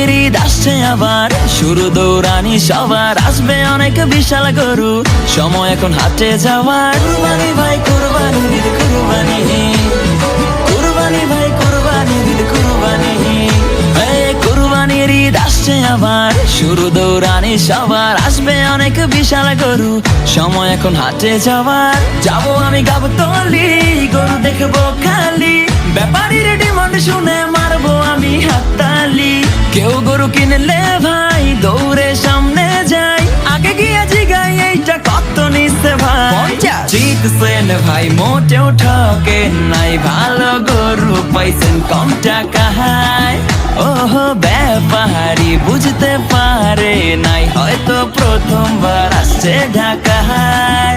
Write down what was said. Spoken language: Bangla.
কুরবানির ঈদ আসছে আবার, শুরু দৌড়ানি সবার, আসবে অনেক বিশাল গরু, সময় এখন হাটে যাওয়ার। কুরবানি ভাই কুরবানি ঈদ কুরবানি, কুরবানি ভাই কুরবানি ঈদ কুরবানি, কুরবানির ঈদ আসছে আবার, শুরু দৌড়ানি সবার, আসবে অনেক বিশাল গরু, সময় এখন হাটে যাওয়ার। যাবো আমি গাবতলী, গরু দেখবো খালি, ব্যাপারীর ডিমান্ড শুনে মারবো আমি হাততালি। কেউ গরু কিনলে ভাই দৌড়ে সামনে যাই, আগে গিয়ে জিগাই এইটা কত নিচ্ছে ভাই। জিতছেন ভাই মোটেও ঠকে নাই, ভালো গরু পাইছেন কম টাকায়। ওহো ব্যাপারী বুঝতে পারে নাই, হয়তো প্রথমবার আসছে ঢাকায়।